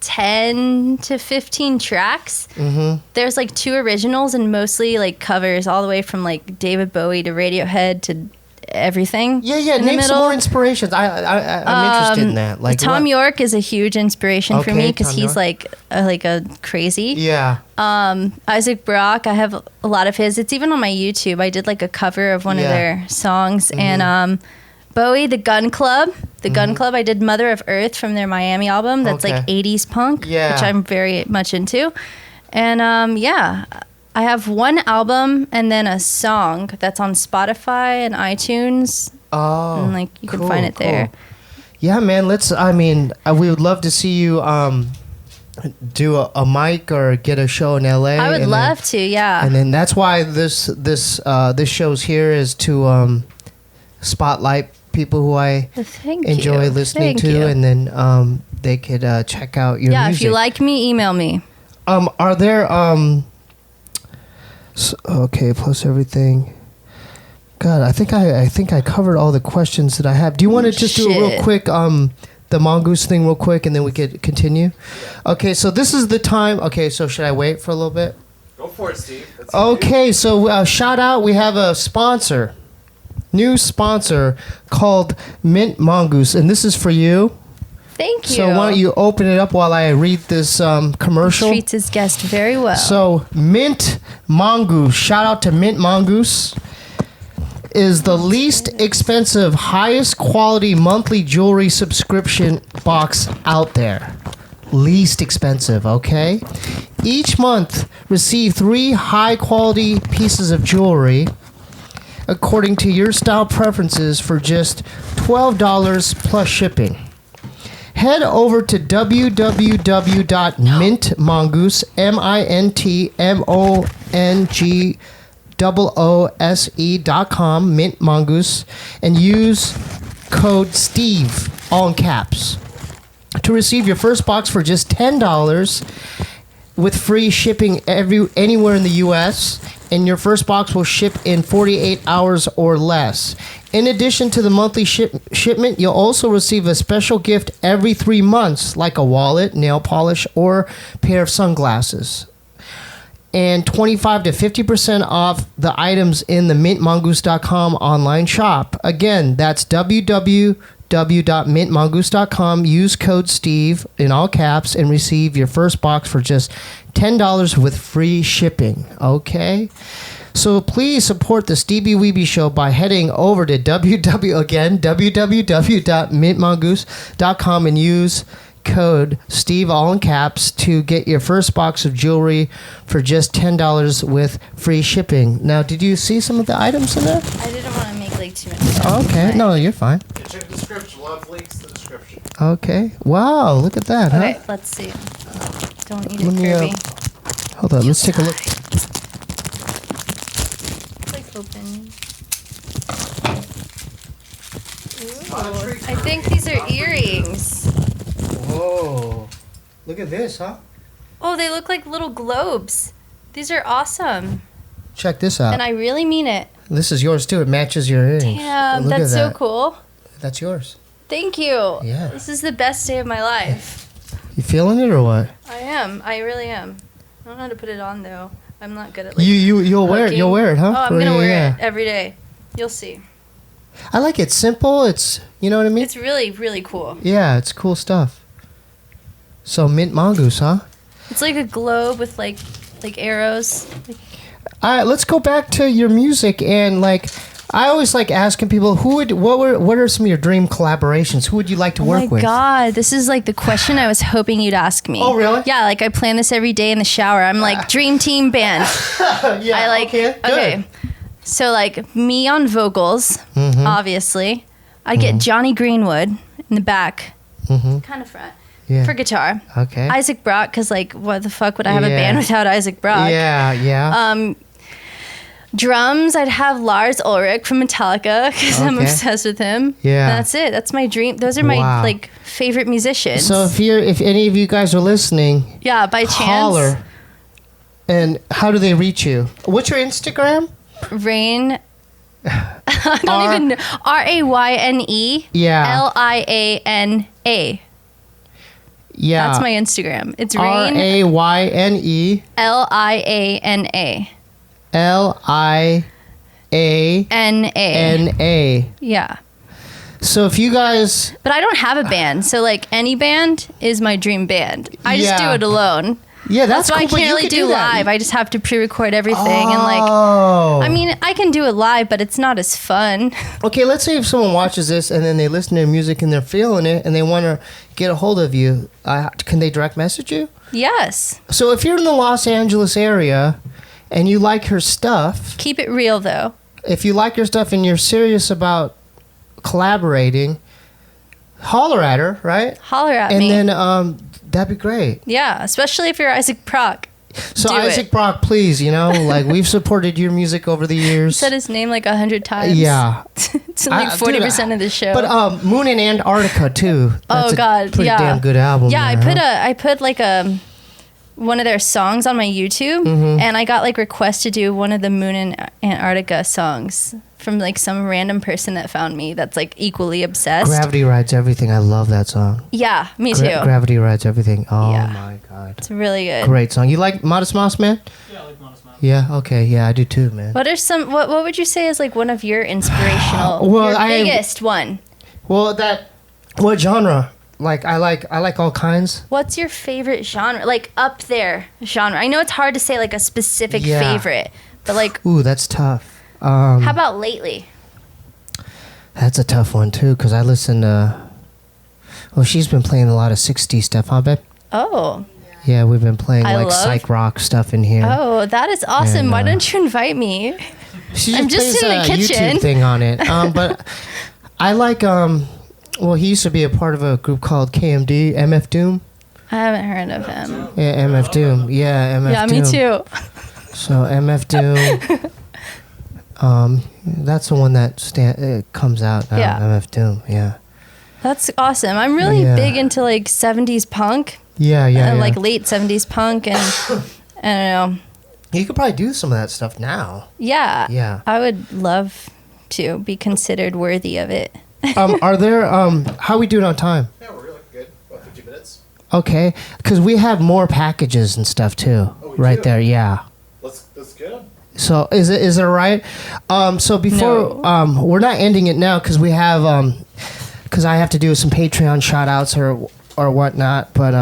10 to 15 tracks. There's like 2 originals and mostly like covers, all the way from like David Bowie to Radiohead to everything. Yeah. Name some more inspirations. I'm interested in that. Like Tom York is a huge inspiration for me because he's like a crazy. Yeah. Isaac Brock, I have a lot of his. It's even on my YouTube. I did like a cover of one of their songs. And Bowie, the Gun Club. The Gun Club, I did Mother of Earth from their Miami album. That's like 80s punk, which I'm very much into. And I have one album and then a song that's on Spotify and iTunes. Oh, and like you can find it there. Yeah, man. We would love to see you do a mic or get a show in LA. I would love to, yeah. And then that's why this show's here is to spotlight people who I enjoy listening to, and then they could check out your music. Yeah, if you like me, email me. Are there okay, plus everything. God, I think I covered all the questions that I have. Do you want to just do a real quick the mongoose thing real quick, and then we could continue? Okay, so this is the time. Okay, so should I wait for a little bit? Go for it, Steve. Okay, so shout out. We have a sponsor. New sponsor called Mint Mongoose, and this is for you. Thank you. So why don't you open it up while I read this commercial? He treats his guest very well. So Mint Mongoose, shout out to Mint Mongoose, is the least expensive, highest quality monthly jewelry subscription box out there. Least expensive, okay? Each month, receive 3 high quality pieces of jewelry according to your style preferences for just $12 plus shipping. Head over to www.mintmongoose.com, Mint Mongoose, and use code STEVE, all in caps, to receive your first box for just $10 with free shipping anywhere in the U.S., and your first box will ship in 48 hours or less. In addition to the monthly shipment, you'll also receive a special gift every 3 months, like a wallet, nail polish, or pair of sunglasses. And 25 to 50% off the items in the mintmongoose.com online shop. Again, that's www.mintmongoose.com. Use code STEVE in all caps and receive your first box for just $10 with free shipping. Okay? So please support the Steebee Weebee Show by heading over to www.mintmongoose.com and use code Steve all in caps to get your first box of jewelry for just $10 with free shipping. Now, did you see some of the items in there? I didn't want to make like too much. Okay, no, you're fine. Yeah, check the description. We'll have links to the description. Okay, wow, look at that, Okay, huh? let's see. Don't eat Let it, me, Kirby. Hold on, let's take a look. Like open. Ooh, I think these are earrings. Whoa, look at this, huh? Oh, they look like little globes. These are awesome. Check this out. And I really mean it. This is yours too. It matches your earrings. Damn, Look that's at so that. cool. That's yours. Thank you. Yeah. This is the best day of my life. You feeling it or what? I am. I really am. I don't know how to put it on though. I'm not good at like You'll wear it. hooking. You'll wear it, huh? Oh, I'm gonna wear Yeah. it every day. You'll see. I like it. Simple. It's, you know what I mean? It's really, really cool. Yeah, it's cool stuff. So mint mongoose, huh? It's like a globe with like arrows. All right, let's go back to your music and like. I always like asking people what are some of your dream collaborations? Who would you like to work with? Oh my God, this is like the question I was hoping you'd ask me. Oh, really? Yeah, like I plan this every day in the shower. I'm like dream team band. Yeah. I like okay. Good. okay. So like me on vocals, Mm-hmm. obviously. I get Johnny Greenwood in the back, kind of front, Yeah. for guitar. Okay. Isaac Brock, because like what the fuck would I have a Yeah. band without Isaac Brock? Yeah. Drums, I'd have Lars Ulrich from Metallica because I'm Okay. obsessed with him. Yeah. And that's it. That's my dream. Those are my Wow. like favorite musicians. So if any of you guys are listening, yeah, by chance, holler. And how do they reach you? What's your Instagram? Rayne. I don't even know. Rayne. Yeah. Liana. Yeah. That's my Instagram. It's Rayne. Rayne Liana. Liana. Yeah. So if you guys, But I don't have a band, so like any band is my dream band. I just do Yeah. it alone. yeah, that's why cool, I but can't you really could do that. live. I just have to pre-record everything and like. Oh. I mean, I can do it live, but it's not as fun. Okay, let's say if someone watches this and then they listen to music and they're feeling it and they want to get a hold of you, can they direct message you? Yes. So if you're in the Los Angeles area and you like her stuff, Keep it real though. if you like her stuff and you're serious about collaborating, holler at her, right? Holler at And me. then that'd be great. Yeah, especially if you're Isaac Brock. So Do Isaac it. Brock, please, like we've supported your music over the years. Said his name like 100 times. Yeah. It's like 40% of the show. But Moon in Antarctica too. That's Oh, God, a pretty yeah. damn good album. yeah, there, huh? I put like one of their songs on my YouTube, Mm-hmm. and I got like requests to do one of the Moon in Antarctica songs from like some random person that found me that's like equally obsessed. Gravity Rides Everything. I love that song. Yeah, me too. Gravity Rides Everything. Oh Yeah. my God. It's really good. Great song. You like Modest Mouse Man? Yeah, I like Modest Mouse. Yeah. Okay. Yeah, I do too, man. What are some? What would you say is like one of your inspirational, Well, your I- biggest one? Well, what genre? Like I like all kinds. What's your favorite genre? Like up there genre. I know it's hard to say like a specific Yeah. favorite, but like Ooh, that's tough. how about lately? That's a tough one too, cause I listen to. Oh, she's been playing a lot of '60s stuff, huh, babe? Oh, Yeah, we've been playing I like love- psych rock stuff in here. oh, that is awesome. And, Why don't you invite me? She I'm just plays in the a kitchen. YouTube thing on it. But I like well, he used to be a part of a group called KMD, MF Doom. I haven't heard of him. Yeah, MF Doom. Yeah, MF Yeah, Doom. me too. So MF Doom. That's the one that comes out now. Yeah. MF Doom. Yeah. That's awesome. I'm really Yeah. big into like 70s punk, Yeah, yeah. like late 70s punk, and I don't know. You could probably do some of that stuff now. Yeah. Yeah. I would love to be considered worthy of it. Are there how we doing on time? Yeah, we're really good. About 50 minutes. Okay, because we have more packages and stuff too. Oh, we Right do? there, yeah. Let's get 'em. So is it right? So before we're not ending it now because we have because I have to do some Patreon shout outs or whatnot, but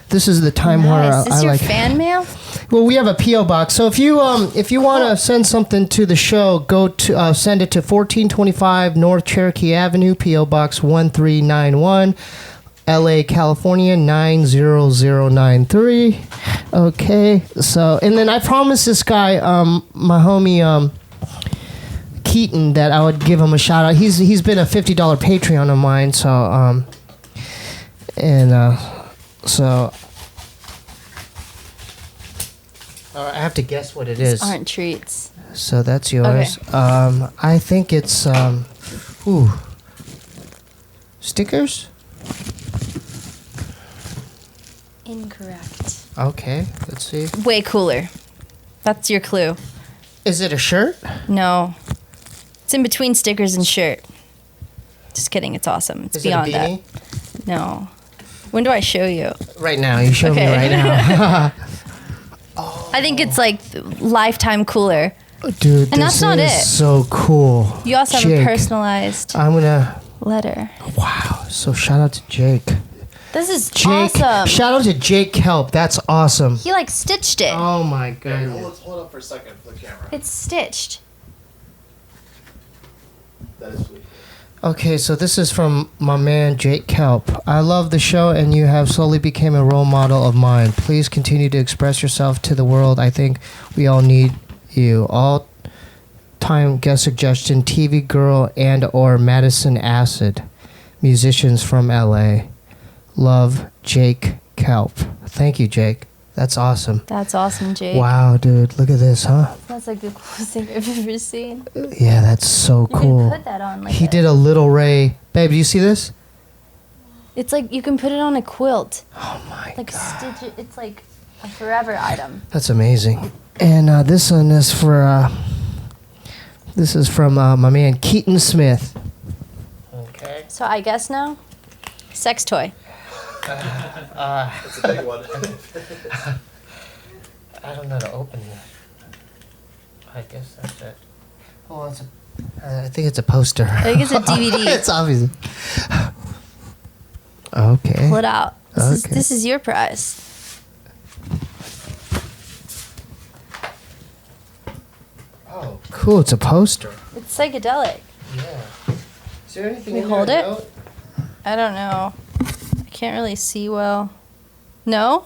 this is the time where Nice. Is this I your like. fan mail? Well, we have a PO box. So if you want to send something to the show, go to send it to 1425 North Cherokee Avenue, PO Box 1391, LA, California 90093. Okay. So and then I promised this guy, my homie Keaton, that I would give him a shout out. He's been a $50 Patreon of mine. So so. I have to guess what it is. These aren't treats. So that's yours. Okay. I think it's stickers. Incorrect. Okay, let's see. Way cooler. That's your clue. Is it a shirt? No. It's in between stickers and shirt. Just kidding. It's awesome. It's Is beyond it a beanie? that. No. When do I show you? Right now. You show me Okay. right now. I think it's like lifetime cooler. Dude, And this that's not is it. so cool. You also have a Jake, personalized I'm gonna. letter. Wow. So shout out to Jake. This is Jake. awesome. Shout out to Jake Help. That's awesome. He like stitched it. Oh my Hey, goodness. hold up for a second for the camera. It's stitched. That is sweet. Okay, so this is from my man Jake Kelp. I love the show, and you have slowly become a role model of mine. Please continue to express yourself to the world. I think we all need you. All time guest suggestion: TV Girl and/or Madison Acid, musicians from LA. Love, Jake Kelp. Thank you, Jake. That's awesome. That's awesome, Jake. Wow, dude, look at this, huh? That's like the coolest thing I've ever seen. Yeah, that's so You cool. can put that on like He did a little Ray. Babe, do you see this? It's like you can put it on a quilt. Oh my Like god. stitch it. It's like a forever item. That's amazing. And this one is for this is from my man Keaton Smith. Okay. So I guess now, sex toy. That's a big one. I don't know how to open it. I guess that's it. Oh, it's a. I think it's a poster. I think it's a DVD. It's obvious. Okay. Pull it out. Okay. This is your prize. Oh, cool! It's a poster. It's psychedelic. Yeah. Is there anything We in hold there? it? No? I don't know. I can't really see well. No?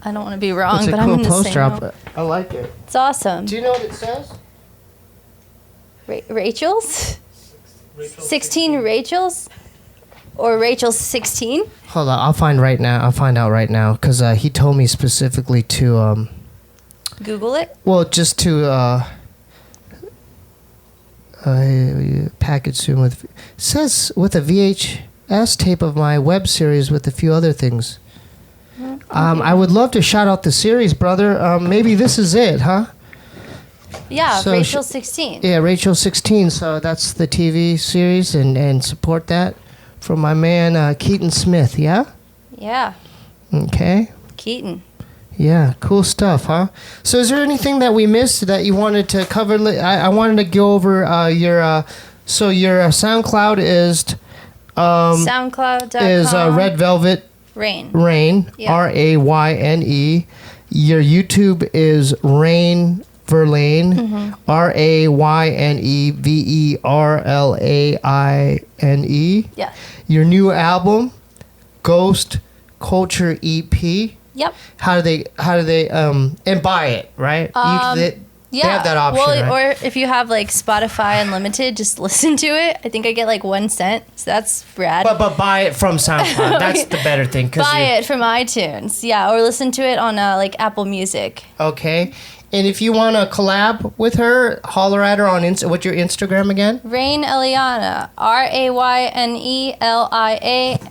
I don't want to be wrong, It's a but cool I'm going to say poster. no. I like it. It's awesome. Do you know what it says? Rachel's? 16 Rachel's? Or Rachel's 16? Hold on, I'll find out right now because he told me specifically to Google it. well, just to package soon with says with a VHS tape of my web series with a few other things. I would love to shout out the series, brother. Maybe this is it, huh? Yeah, So Rachel's 16. Yeah, Rachel 16. So that's the TV series, and support that from my man Keaton Smith. Yeah. Yeah, Okay. Keaton. Yeah, cool stuff, huh? So is there anything that we missed that you wanted to cover? I wanted to go over your so your SoundCloud is SoundCloud.com. is Red Velvet Rayne. Rayne, Yeah. Rayne. Your YouTube is Rayne Verlaine, RayneVerlaine. Yeah. Your new album, Ghost Culture EP. Yep. How do they and buy it, right? They have that option, Well, right? or if you have like Spotify Unlimited, just listen to it. I think I get like 1 cent, so that's rad. But buy it from SoundCloud. That's the better thing. Buy it from iTunes, yeah, or listen to it on like Apple Music. Okay. And if you want to collab with her, holler at her on what's your Instagram again? Rayne Eliana, RayneEliana.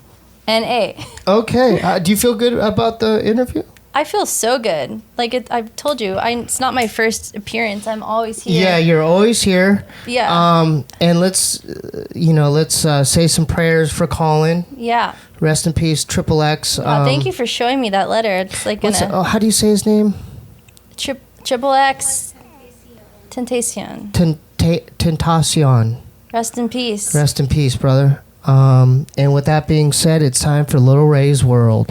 Okay. Do you feel good about the interview? I feel so good. Like I've told you, it's not my first appearance. I'm always here. Yeah, you're always here. Yeah. And let's say some prayers for Colin. Yeah. Rest in peace, Triple X. Thank you for showing me that letter. It's like how do you say his name? Triple X Tentacion. Tentacion. Rest in peace. Rest in peace, brother. And with that being said, it's time for Little Ray's World.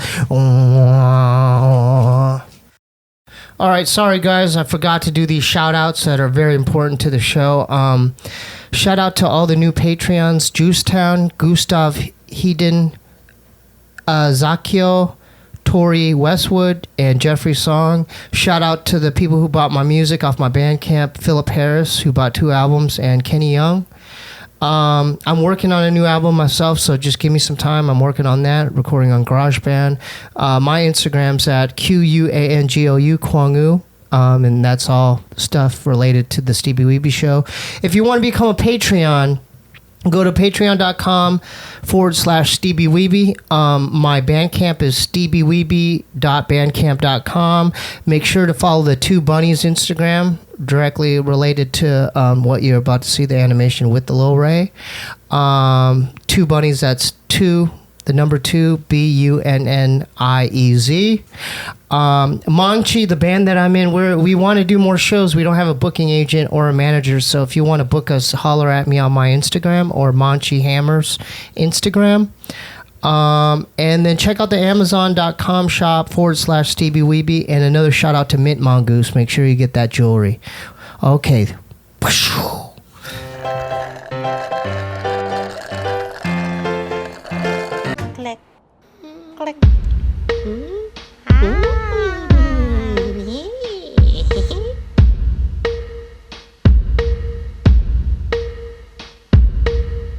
All right, sorry guys, I forgot to do these shout outs that are very important to the show. Shout out to all the new Patreons: Juicetown, Gustav Hedin, Zakio, Tori Westwood, and Jeffrey Song. Shout out to the people who bought my music off my Bandcamp: Philip Harris, who bought 2 albums, and Kenny Young. I'm working on a new album myself, so just give me some time. I'm working on that, recording on GarageBand. My Instagram's at QUANGOU, Kwangu, and that's all stuff related to the Steebee Weebee Show. If you want to become a Patreon, go to patreon.com/Steebee Weebee. My Bandcamp is steebeeweebee.bandcamp.com. Make sure to follow the 2 Bunniez Instagram, directly related to what you're about to see, the animation with the Lil Ray. 2 Bunniez, that's 2, the number 2, BUNNIEZ. Manchi, the band that I'm in, we want to do more shows. We don't have a booking agent or a manager, so if you want to book us, holler at me on my Instagram or Manchi Hammers Instagram. And then check out the Amazon.com shop /Steebee Weebee, and another shout out to Mint Mongoose. Make sure you get that jewelry. Okay. Click. Click.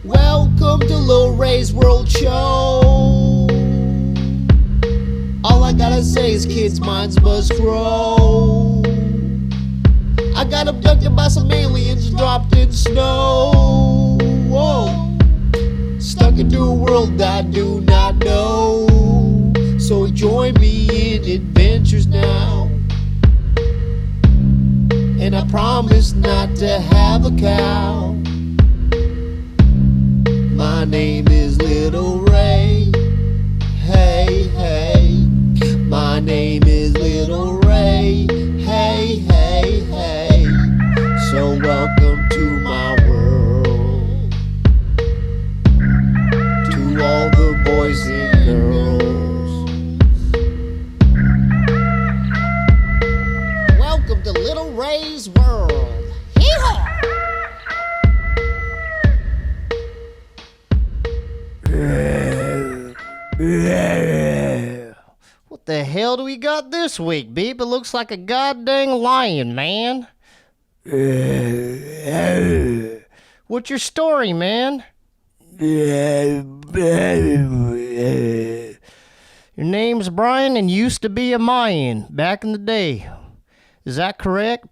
Welcome to Lil Ray's World Show. All I gotta say is kids' minds must grow. I got abducted by some aliens dropped in snow. Whoa. Stuck into a world I do not know. So join me in adventures now. And I promise not to have a cow. My name is Little Ray. Hey, hey. My name is Little Ray. Hey, hey, hey. So welcome to my world. To all the boys and girls. Welcome to Little Ray's World. Hee-haw! What the hell do we got this week, Beep? It looks like a goddamn lion, man. What's your story, man? Your name's Brian and you used to be a Mayan back in the day. Is that correct?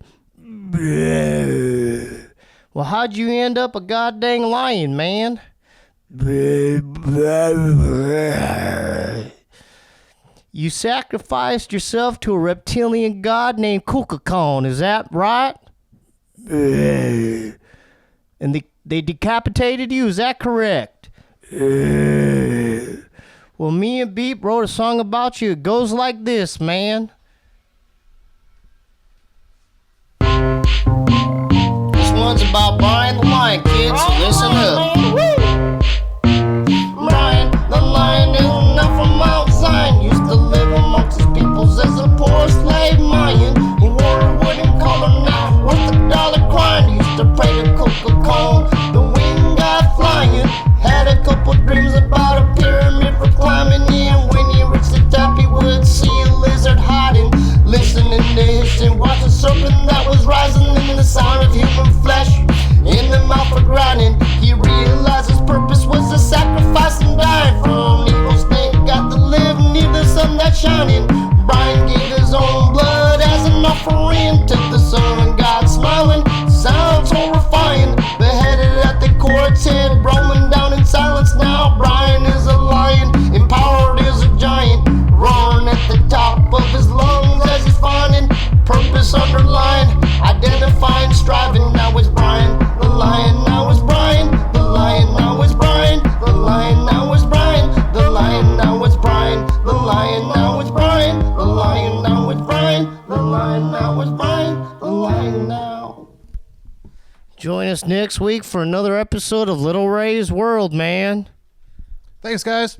Well, how'd you end up a goddamn lion, man? You sacrificed yourself to a reptilian god named Catacutan, is that right? And they decapitated you, is that correct? Well, me and Beep wrote a song about you. It goes like this, man. This one's about Brian the Lion, kids, so listen up. Brian the Lion is not from Mount Zion. Used to live amongst his peoples as a poor slave Mayan. He wore a wooden collar now worth $1 crying. Used to pray to Coca-Cola, the winged guy flying. Had a couple dreams about a pyramid for climbing in. When he reached the top, he would see a lizard hiding. Listening to history, watch a serpent that was rising in the sound of human flesh. In the mouth for grinding, he realized his purpose was to sacrifice and die. From evil snake, got to live near the sun that's shining. Brian gave his own blood as an offering to the sun, and God smiling. Sounds horrifying. Beheaded at the court's head, rolling down in silence. Now Brian is a lion, empowered as a giant, roaring at the top of his lungs as he's finding purpose underlined, identifying, striving. Now it's Brian the lion. Now it's Brian the lion. Now it's Brian the lion. Now it's Brian the lion. Now it's Brian the lion. Now it's Brian the lion. Now it's Brian the lion. Now it's Brian the lion. Now. Join us next week for another episode of Little Ray's World, man. Thanks, guys.